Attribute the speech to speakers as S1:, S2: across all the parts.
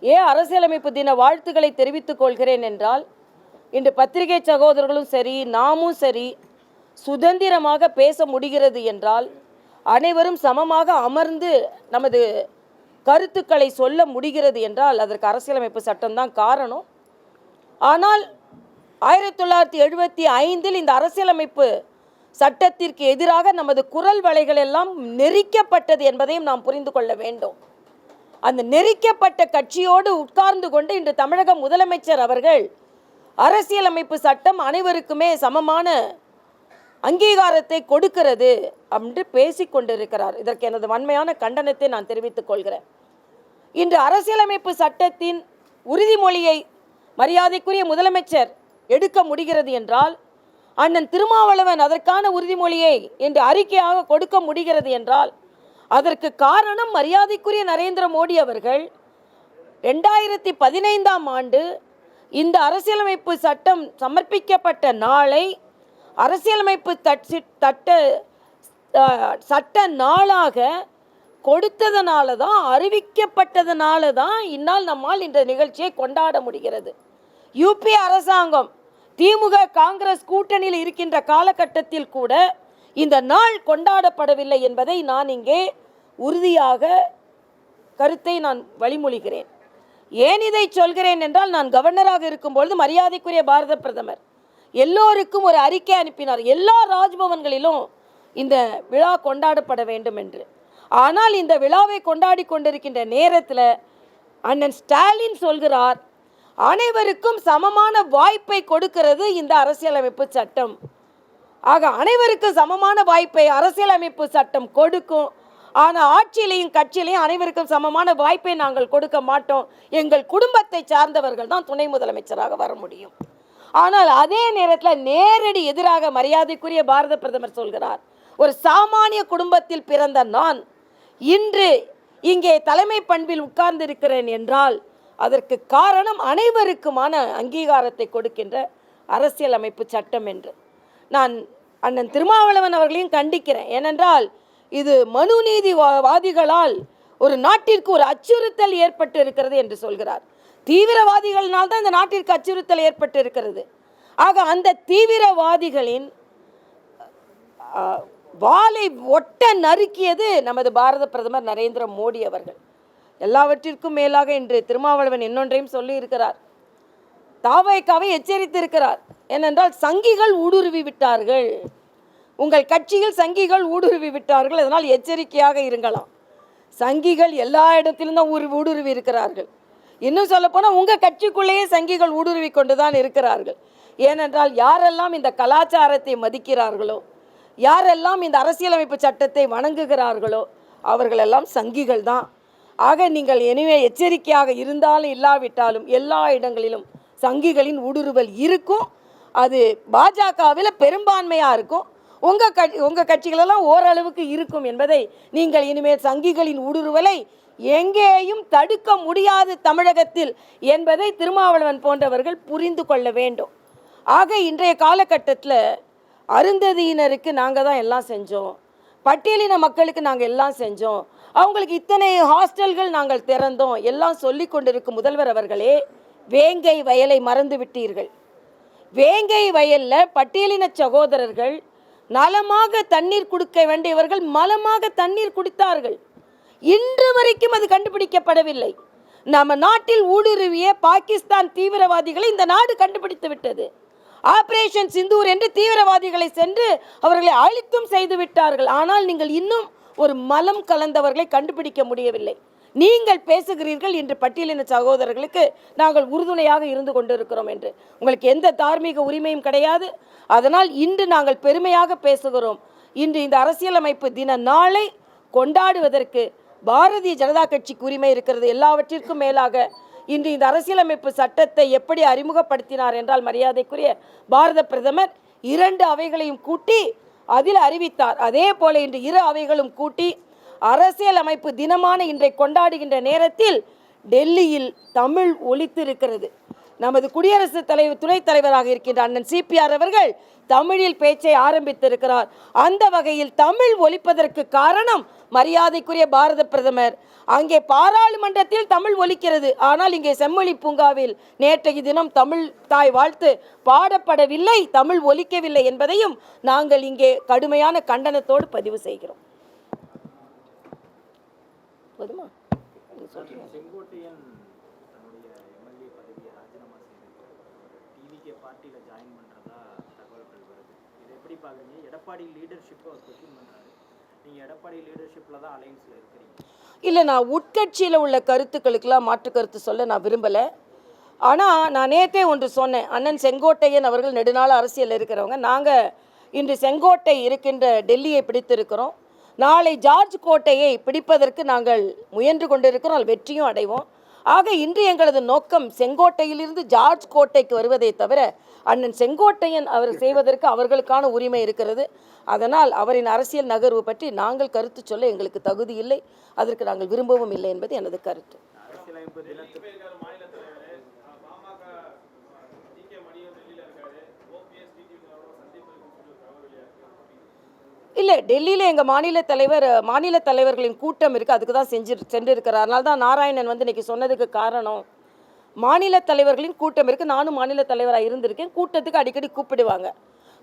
S1: ஏன் அரசியலமைப்பு தின வாழ்த்துக்களை தெரிவித்துக் கொள்கிறேன் என்றால், இன்று பத்திரிகை சகோதரர்களும் சரி, நாமும் சரி, சுதந்திரமாக பேச முடிகிறது என்றால், அனைவரும் சமமாக அமர்ந்து நமது கருத்துக்களை சொல்ல முடிகிறது என்றால் அதற்கு அரசியலமைப்பு சட்டம்தான் காரணம். ஆனால் 1975 இந்த அரசியலமைப்பு சட்டத்திற்கு எதிராக நமது குரல் வலைகள் எல்லாம் நெரிக்கப்பட்டது என்பதையும் நாம் புரிந்து கொள்ள வேண்டும். அந்த நெரிக்கப்பட்ட கட்சியோடு உட்கார்ந்து கொண்டு இன்று தமிழக முதலமைச்சர் அவர்கள் அரசியலமைப்பு சட்டம் அனைவருக்குமே சமமான அங்கீகாரத்தை கொடுக்கிறது என்று பேசிக்கொண்டிருக்கிறார். இதற்கு எனது வன்மையான கண்டனத்தை நான் தெரிவித்துக் கொள்கிறேன். இன்று அரசியலமைப்பு சட்டத்தின் உறுதிமொழியை மரியாதைக்குரிய முதலமைச்சர் எடுக்க முடிகிறது என்றால், அண்ணன் திருமாவளவன் அதற்கான உறுதிமொழியை இன்று அறிக்கையாக கொடுக்க முடிகிறது என்றால், அதற்கு காரணம் மரியாதைக்குரிய நரேந்திர மோடி அவர்கள் 2015ஆம் ஆண்டு இந்த அரசியலமைப்பு சட்டம் சமர்ப்பிக்கப்பட்ட நாளை அரசியலமைப்பு சட்ட நாளாக கொடுத்ததனால தான், அறிவிக்கப்பட்டதனால தான் இந்நாள் நம்மால் இந்த நிகழ்ச்சியை கொண்டாட முடிகிறது. யூபி அரசாங்கம் திமுக காங்கிரஸ் கூட்டணியில் இருக்கின்ற காலகட்டத்தில் கூட இந்த நாள் கொண்டாடப்படவில்லை என்பதை நான் இங்கே உறுதியாக கருத்தை நான் வழிமொழிகிறேன். ஏன் இதை சொல்கிறேன் என்றால், நான் கவர்னராக இருக்கும்பொழுது மரியாதைக்குரிய பாரத பிரதமர் எல்லோருக்கும் ஒரு அறிக்கை அனுப்பினார், எல்லா ராஜ்பவன்களிலும் இந்த விழா கொண்டாடப்பட வேண்டும் என்று. ஆனால் இந்த விழாவை கொண்டாடி கொண்டிருக்கின்ற நேரத்தில் அண்ணன் ஸ்டாலின் சொல்கிறார், அனைவருக்கும் சமமான வாய்ப்பை கொடுக்கிறது இந்த அரசியலமைப்பு சட்டம். ஆக அனைவருக்கும் சமமான வாய்ப்பை அரசியலமைப்பு சட்டம் கொடுக்கும். ஆனால் ஆட்சியிலையும் கட்சியிலையும் அனைவருக்கும் சமமான வாய்ப்பை நாங்கள் கொடுக்க மாட்டோம், எங்கள் குடும்பத்தை சார்ந்தவர்கள் தான் துணை முதலமைச்சராக வர முடியும். ஆனால் அதே நேரத்தில் நேரடி எதிராக மரியாதைக்குரிய பாரத பிரதமர் சொல்கிறார், ஒரு சாமானிய குடும்பத்தில் பிறந்த நான் இன்று இங்கே தலைமை பண்பில் உட்கார்ந்து இருக்கிறேன் என்றால் அதற்கு காரணம் அனைவருக்குமான அங்கீகாரத்தை கொடுக்கின்ற அரசியலமைப்பு சட்டம் என்று நான் அண்ணன் திருமாவளவன் அவர்களையும் கண்டிக்கிறேன். ஏனென்றால் இது மனுநீதிவாதிகளால் ஒரு நாட்டிற்கு ஒரு அச்சுறுத்தல் ஏற்பட்டு இருக்கிறது என்று சொல்கிறார். தீவிரவாதிகளால் தான் இந்த நாட்டிற்கு அச்சுறுத்தல் ஏற்பட்டு இருக்கிறது. ஆக அந்த தீவிரவாதிகளின் வாளை ஒட்ட நறுக்கியது நமது பாரத பிரதமர் நரேந்திர மோடி அவர்கள். எல்லாவற்றிற்கும் மேலாக இன்று திருமாவளவன் இன்னொன்றையும் சொல்லி இருக்கிறார், தாவேகாவை எச்சரித்திருக்கிறார். ஏனென்றால் சங்கிகள் ஊடுருவி விட்டார்கள், உங்கள் கட்சியில் சங்கிகள் ஊடுருவி விட்டார்கள், அதனால் எச்சரிக்கையாக இருங்களாம். சங்கிகள் எல்லா இடத்திலும் தான் ஊடுருவி இருக்கிறார்கள். இன்னும் சொல்லப்போனால் உங்கள் கட்சிக்குள்ளேயே சங்கிகள் ஊடுருவி கொண்டு தான் இருக்கிறார்கள். ஏனென்றால் யாரெல்லாம் இந்த கலாச்சாரத்தை மதிக்கிறார்களோ, யாரெல்லாம் இந்த அரசியலமைப்பு சட்டத்தை வணங்குகிறார்களோ அவர்களெல்லாம் சங்கிகள் தான். ஆக நீங்கள் எனவே எச்சரிக்கையாக இருந்தாலும் இல்லாவிட்டாலும் எல்லா இடங்களிலும் சங்கிகளின் ஊடுருவல் இருக்கும். அது பாஜகவில் பெரும்பான்மையாக இருக்கும், உங்கள் கட்சிகளெல்லாம் ஓரளவுக்கு இருக்கும் என்பதை நீங்கள் இனிமேல் சங்கிகளின் ஊடுருவலை எங்கேயும் தடுக்க முடியாது தமிழகத்தில் என்பதை திருமாவளவன் போன்றவர்கள் புரிந்து கொள்ள வேண்டும். ஆக இன்றைய காலகட்டத்தில் அருந்ததியினருக்கு நாங்கள் தான் எல்லாம் செஞ்சோம், பட்டியலின மக்களுக்கு நாங்கள் எல்லாம் செஞ்சோம், அவங்களுக்கு இத்தனை ஹாஸ்டல்கள் நாங்கள் திறந்தோம் எல்லாம் சொல்லி கொண்டிருக்கும் முதல்வர் அவர்களே, வேங்கை வயலை மறந்து விட்டீர்கள். வேங்கை வயலில் பட்டியலின சகோதரர்கள் நலமாக தண்ணீர் குடிக்க வேண்டியவர்கள் மலமாக தண்ணீர் குடித்தார்கள். இன்று வரைக்கும் அது கண்டுபிடிக்கப்படவில்லை. நம்ம நாட்டில் ஊடுருவிய பாகிஸ்தான் தீவிரவாதிகளை இந்த நாடு கண்டுபிடித்து விட்டது. ஆபரேஷன் சிந்தூர் என்று தீவிரவாதிகளை சென்று அவர்களை அழித்தும் செய்து விட்டார்கள். ஆனால் நீங்கள் இன்னும் ஒரு மலம் கலந்தவர்களை கண்டுபிடிக்க முடியவில்லை. நீங்கள் பேசுகிறீர்கள் இன்று பட்டியலின சகோதரர்களுக்கு நாங்கள் உறுதுணையாக இருந்து கொண்டிருக்கிறோம் என்று. உங்களுக்கு எந்த தார்மீக உரிமையும் கிடையாது. அதனால் இன்று நாங்கள் பெருமையாக பேசுகிறோம். இன்று இந்த அரசியலமைப்பு தின நாளை கொண்டாடுவதற்கு பாரதிய ஜனதா கட்சிக்கு உரிமை இருக்கிறது. எல்லாவற்றிற்கும் மேலாக இன்று இந்த அரசியலமைப்பு சட்டத்தை எப்படி அறிமுகப்படுத்தினார் என்றால், மரியாதைக்குரிய பாரத பிரதமர் 2 அவைகளையும் கூட்டி அதில் அறிவித்தார். அதே போல இன்று 2 அவைகளும் கூட்டி அரசியலமைப்பு தினமான இன்றை கொண்டாடுகின்ற நேரத்தில் டெல்லியில் தமிழ் ஒலித்திருக்கிறது. நமது குடியரசுத் தலைவர் துணைத் தலைவராக இருக்கின்ற அண்ணன் சிபிஆர் அவர்கள் தமிழில் பேச்சை ஆரம்பித்திருக்கிறார். அந்த வகையில் தமிழ் ஒலிப்பதற்கு காரணம் மரியாதைக்குரிய பாரத பிரதமர். அங்கே பாராளுமன்றத்தில் தமிழ் ஒலிக்கிறது, ஆனால் இங்கே செம்மொழி பூங்காவில் நேற்றைய தினம் தமிழ் தாய் வாழ்த்து பாடப்படவில்லை, தமிழ் ஒலிக்கவில்லை என்பதையும் நாங்கள் இங்கே கடுமையான கண்டனத்தோடு பதிவு செய்கிறோம். போதுமா?
S2: செங்கோட்டையன் தன்னுடைய எம்எல்ஏ பதவியை ராஜினாமா செய்து டிவிகே பார்ட்டியில ஜாயின் பண்றதா தகவல்கள் வருது. இதை எப்படி பாக்குறீங்க? எடப்பாடி லீடர்ஷிப்பை அவர் கொஸ்டின் பண்றாரு. நீங்க எடப்பாடி லீடர்ஷிப்ல தான் அலைன்ஸ்ல இருக்கிறீங்க. இல்லை,
S1: நான் உட்கட்சியில் உள்ள கருத்துக்களுக்கெல்லாம் மாற்று கருத்து சொல்ல நான் விரும்பலை. ஆனால் நான் நேற்றே ஒன்று சொன்னேன். அண்ணன் செங்கோட்டையன் அவர்கள் நெடுநாள் அரசியல் இருக்கிறவங்க. நாங்கள் இன்று செங்கோட்டை இருக்கின்ற டெல்லியை பிடித்திருக்கிறோம். நாளை ஜார்ஜ் கோட்டையை பிடிப்பதற்கு நாங்கள் முயன்று கொண்டிருக்கிறோம், அது வெற்றியும் அடைவோம். ஆக இன்று எங்களது நோக்கம் செங்கோட்டையிலிருந்து ஜார்ஜ் கோட்டைக்கு வருவதை தவிர அண்ணன் செங்கோட்டையன் அவர் செய்வதற்கு அவர்களுக்கான உரிமை இருக்கிறது. அதனால் அவரின் அரசியல் நகர்வு பற்றி நாங்கள் கருத்து சொல்ல எங்களுக்கு தகுதி இல்லை, அதற்கு நாங்கள் விரும்பவும் இல்லை என்பது எனது கருத்து. இல்லை, டெல்லியில் எங்கள் மாநில தலைவர்களின் கூட்டம் இருக்குது, அதுக்கு தான் சென்றிருக்கிறார். அதனால தான் நாராயணன் வந்து இன்றைக்கி சொன்னதுக்கு காரணம், மாநில தலைவர்களின் கூட்டம் இருக்குது, நானும் மாநில தலைவராக இருந்திருக்கேன், கூட்டத்துக்கு அடிக்கடி கூப்பிடுவாங்க,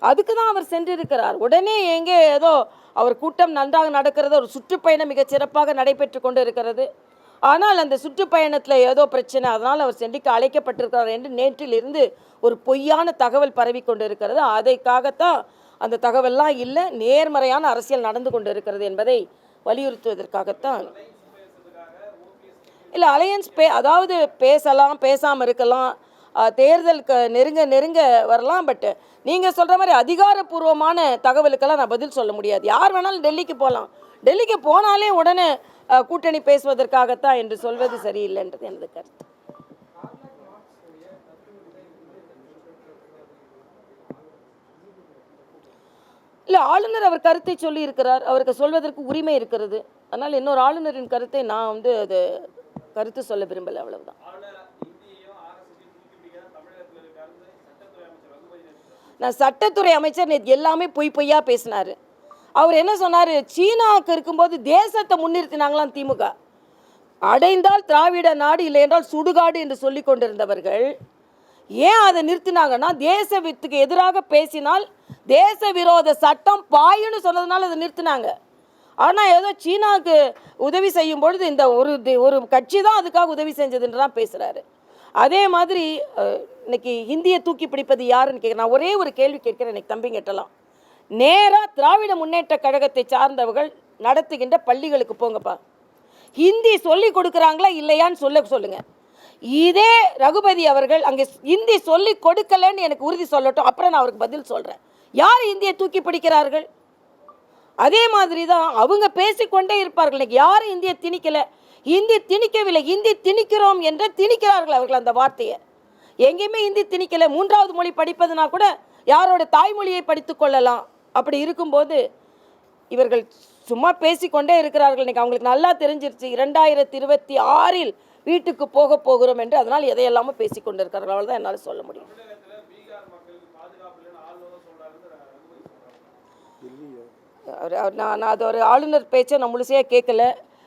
S1: அதுக்கு தான் அவர் சென்றிருக்கிறார். உடனே எங்கே ஏதோ அவர் கூட்டம் நன்றாக நடக்கிறது, ஒரு சுற்றுப்பயணம் மிகச் சிறப்பாக நடைபெற்று கொண்டு இருக்கிறது, ஆனால் அந்த சுற்றுப்பயணத்தில் ஏதோ பிரச்சனை, அதனால் அவர் சென்னைக்கு அழைக்கப்பட்டிருக்கிறார் என்று நேற்றிலிருந்து ஒரு பொய்யான தகவல் பரவி கொண்டு இருக்கிறது. அதைக்காகத்தான் அந்த தகவல்லாம் இல்லை, நேர்மறையான அரசியல் நடந்து கொண்டு இருக்கிறது என்பதை வலியுறுத்துவதற்காகத்தான். இல்லை, அலையன்ஸ் அதாவது பேசலாம், பேசாமல் இருக்கலாம், தேர்தல் நெருங்க வரலாம். பட் நீங்கள் சொல்கிற மாதிரி அதிகாரப்பூர்வமான தகவலுக்கெல்லாம் நான் பதில் சொல்ல முடியாது. யார் வேணாலும் டெல்லிக்கு போகலாம், டெல்லிக்கு போனாலே உடனே கூட்டணி பேசுவதற்காகத்தான் என்று சொல்வது சரியில்லைன்றது எனது கருத்து. இல்லை, ஆளுநர் அவர் கருத்தை சொல்லி இருக்கிறார், அவருக்கு சொல்வதற்கு உரிமை இருக்கிறது. அதனால் இன்னொரு ஆளுநரின் கருத்தை நான் வந்து அது கருத்து சொல்ல விரும்பலை, அவ்வளவுதான். நான் சட்டத்துறை அமைச்சர் நேற்று எல்லாமே பொய்யா பேசினார். அவர் என்ன சொன்னார், சீனாவுக்கு இருக்கும்போது தேசத்தை முன்னிறுத்தினாங்களாம் திமுக. அடைந்தால் திராவிட நாடு, இல்லை என்றால் சுடுகாடு என்று சொல்லி கொண்டிருந்தவர்கள் ஏன் அதை நிறுத்தினாங்கன்னா, தேசத்துக்கு எதிராக பேசினால் தேச விரோத சட்டம் பாயுன்னு சொன்னதுனால அதை நிறுத்தினாங்க. ஆனால் ஏதோ சீனாவுக்கு உதவி செய்யும் பொழுது இந்த ஒரு கட்சி தான் அதுக்காக உதவி செஞ்சதுன்னு தான் பேசுகிறாரு. அதே மாதிரி இன்னைக்கு ஹிந்தியை தூக்கி பிடிப்பது யாருன்னு கேட்குறேன். நான் ஒரே ஒரு கேள்வி கேட்குறேன், இன்னைக்கு தம்பி கேட்டலாம். நேராக திராவிட முன்னேற்ற கழகத்தை சார்ந்தவர்கள் நடத்துகின்ற பள்ளிகளுக்கு போங்கப்பா, ஹிந்தி சொல்லி கொடுக்குறாங்களா இல்லையான்னு சொல்லுங்கள். இதே ரகுபதி அவர்கள் அங்கே ஹிந்தி சொல்லி கொடுக்கலன்னு எனக்கு உறுதி சொல்லட்டும், அப்புறம் நான் அவருக்கு பதில் சொல்கிறேன். யார் இந்தியை தூக்கி பிடிக்கிறார்கள்? அதே மாதிரி தான் அவங்க பேசிக்கொண்டே இருப்பார்கள். இன்னைக்கு யாரும் இந்தியை திணிக்கலை, ஹிந்தி திணிக்கவில்லை, ஹிந்தி திணிக்கிறோம் என்று திணிக்கிறார்கள் அவர்கள் அந்த வார்த்தையை. எங்கேயுமே ஹிந்தி திணிக்கலை. மூன்றாவது மொழி படிப்பதுனா கூட யாரோட தாய்மொழியை படித்து கொள்ளலாம். அப்படி இருக்கும்போது இவர்கள் சும்மா பேசிக்கொண்டே இருக்கிறார்கள். இன்னைக்கு அவங்களுக்கு நல்லா தெரிஞ்சிருச்சு 2026 வீட்டுக்கு போகிறோம் என்று, அதனால் எதையெல்லாம பேசிக்கொண்டு இருக்கிறார்கள். அவ்வளோதான் என்னால் சொல்ல முடியும். நான் அது ஒரு ஆளுநர் பேச்சை நான் முழுசையாக கேட்கல.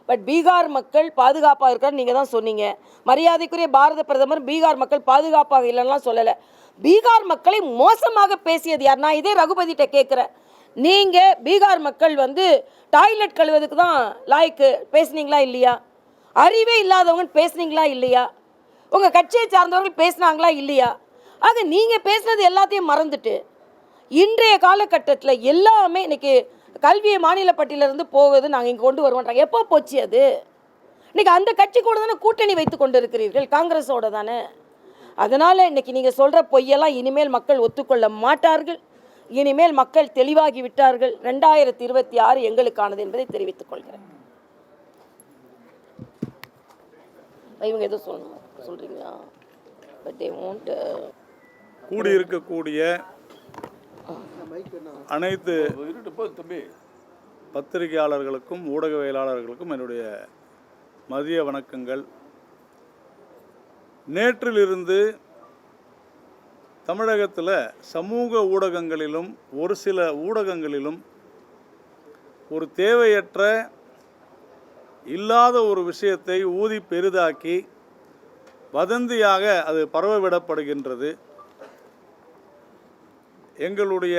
S1: பட் பீகார் மக்கள் பாதுகாப்பாக இருக்கார் நீங்கள் தான் சொன்னீங்க. மரியாதைக்குரிய பாரத பிரதமர் பீகார் மக்கள் பாதுகாப்பாக இல்லைன்னா சொல்லலை. பீகார் மக்களை மோசமாக பேசியது யார்? நான் இதே ரகுபதிட்ட கேட்குறேன். நீங்கள் பீகார் மக்கள் வந்து டாய்லெட் கழுவதுக்கு தான் லாய்க்கு பேசுனீங்களா இல்லையா? அறிவே இல்லாதவங்க பேசுனீங்களா இல்லையா? உங்கள் கட்சியை சார்ந்தவர்கள் பேசுனாங்களா இல்லையா? ஆக நீங்கள் பேசுனது எல்லாத்தையும் மறந்துட்டு இன்றைய காலகட்டத்தில் எல்லாமே இன்றைக்கி கல்வியை மாநில பட்டியலிருந்து போகுது, நாங்கள் இங்கே கொண்டு வருவோன்றாங்க. எப்போ போச்சு அது? இன்றைக்கி அந்த கட்சி கூட தானே கூட்டணி வைத்து கொண்டு இருக்கிறீர்கள், காங்கிரஸோட தானே. அதனால் இன்றைக்கி நீங்கள் சொல்கிற பொய்யெல்லாம் இனிமேல் மக்கள் ஒத்துக்கொள்ள மாட்டார்கள். இனிமேல் மக்கள் தெளிவாகி விட்டார்கள். 2026 எங்களுக்கானது என்பதை தெரிவித்துக் கொள்கிறேன். இவங்க எதோ சொல்கிறீங்களா? பட் தே வாண்ட்
S3: கூடியிருக்கக்கூடிய அனைத்து பத்திரிகையாளர்களுக்கும் ஊடகவியலாளர்களுக்கும் என்னுடைய மதிய வணக்கங்கள். நேற்றிலிருந்து தமிழகத்தில் சமூக ஊடகங்களிலும் ஒரு சில ஊடகங்களிலும் ஒரு தேவையற்ற இல்லாத ஒரு விஷயத்தை ஊதி பெரிதாக்கி வதந்தியாக அது பரவவிடப்படுகின்றது. எங்களுடைய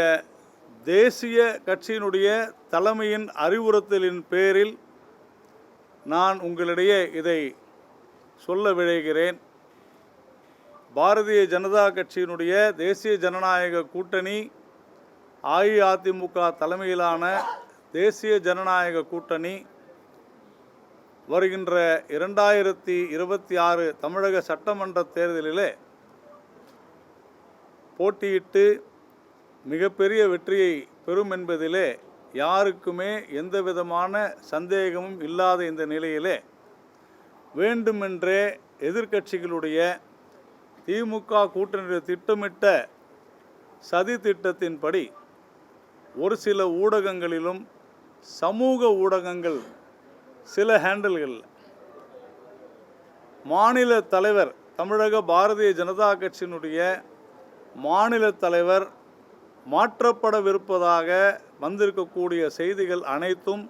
S3: தேசிய கட்சியினுடைய தலைமையின் அறிவுறுத்தலின் பேரில் நான் உங்களிடையே இதை சொல்ல விழைகிறேன். பாரதிய ஜனதா கட்சியினுடைய தேசிய ஜனநாயக கூட்டணி அஇஅதிமுக தலைமையிலான தேசிய ஜனநாயக கூட்டணி வருகின்ற 2026 தமிழக சட்டமன்ற தேர்தலிலே போட்டியிட்டு மிகப்பெரிய வெற்றியை பெறும் என்பதிலே யாருக்குமே எந்த விதமான சந்தேகமும் இல்லாத இந்த நிலையிலே வேண்டுமென்றே எதிர்க்கட்சிகளுடைய திமுக கூட்டணியுடைய திட்டமிட்ட சதி திட்டத்தின்படி ஒரு சில ஊடகங்களிலும் சமூக ஊடகங்கள் சில ஹேண்டில்கள் மாநில தலைவர் தமிழக பாரதிய ஜனதா கட்சியினுடைய மாநில தலைவர் மாற்றப்படவிருப்பதாக வந்திருக்கக்கூடிய செய்திகள் அனைத்தும்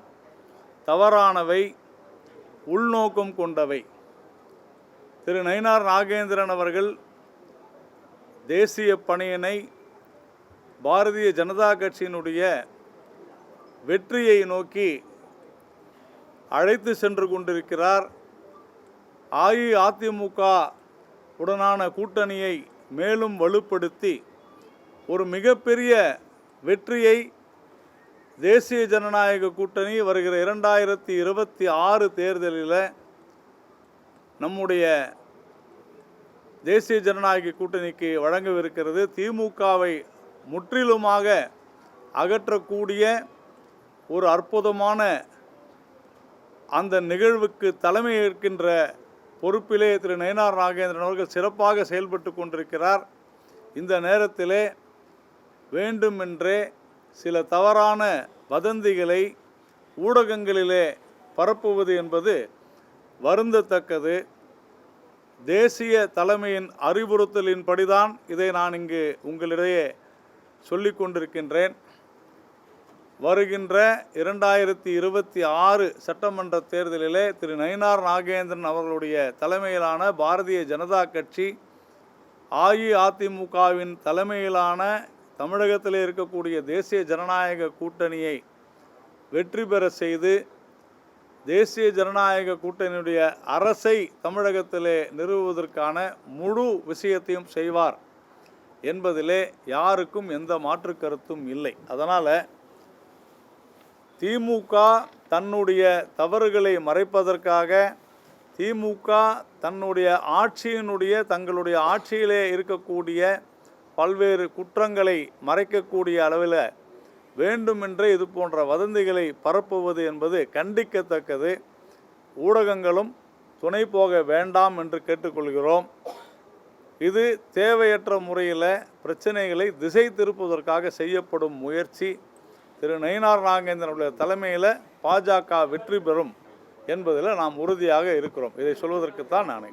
S3: தவறானவை, உள்நோக்கம் கொண்டவை. திரு நயினார் நாகேந்திரன் அவர்கள் தேசிய பணியினை பாரதிய ஜனதா கட்சியினுடைய வெற்றியை நோக்கி அழைத்து சென்று கொண்டிருக்கிறார். அஇஅதிமுக உடனான கூட்டணியை மேலும் வலுப்படுத்தி ஒரு மிகப்பெரிய வெற்றியை தேசிய ஜனநாயக கூட்டணி வருகிற 2026 தேர்தலில் நம்முடைய தேசிய ஜனநாயக கூட்டணிக்கு வழங்கவிருக்கிறது. திமுகவை முற்றிலுமாக அகற்றக்கூடிய ஒரு அற்புதமான அந்த நிகழ்வுக்கு தலைமை ஏற்கின்ற பொறுப்பிலே திரு நயினார் நாகேந்திரன் அவர்கள் சிறப்பாக செயல்பட்டு கொண்டிருக்கிறார். இந்த நேரத்திலே வேண்டுமென்றே சில தவறான வதந்திகளை ஊடகங்களிலே பரப்புவது என்பது வருந்தத்தக்கது. தேசிய தலைமையின் அறிவுறுத்தலின்படிதான் இதை நான் இங்கு உங்களிடையே சொல்லிக் கொண்டிருக்கின்றேன். வருகின்ற 2026 சட்டமன்ற தேர்தலிலே திரு நயினார் நாகேந்திரன் அவர்களுடைய தலைமையிலான பாரதிய ஜனதா கட்சி அஇஅதிமுகவின் தலைமையிலான தமிழகத்தில் இருக்கக்கூடிய தேசிய ஜனநாயக கூட்டணியை வெற்றி பெற செய்து தேசிய ஜனநாயக கூட்டணியுடைய அரசை தமிழகத்திலே நிறுவுவதற்கான முழு விஷயத்தையும் செய்வார் என்பதிலே யாருக்கும் எந்த மாற்று கருத்தும் இல்லை. அதனால் திமுக தன்னுடைய தவறுகளை மறைப்பதற்காக, திமுக தன்னுடைய தங்களுடைய ஆட்சியிலே இருக்கக்கூடிய பல்வேறு குற்றங்களை மறைக்கக்கூடிய அளவில் வேண்டுமென்றே இது போன்ற வதந்திகளை பரப்புவது என்பது கண்டிக்கத்தக்கது. ஊடகங்களும் துணை போக வேண்டாம் என்று கேட்டுக்கொள்கிறோம். இது தேவையற்ற முறையில் பிரச்சனைகளை திசை திருப்புவதற்காக செய்யப்படும் முயற்சி. திரு நயினார் நாகேந்திரனுடைய தலைமையில் பாஜக வெற்றி பெறும் என்பதில் நாம் உறுதியாக இருக்கிறோம். இதை சொல்வதற்குத்தான் நான்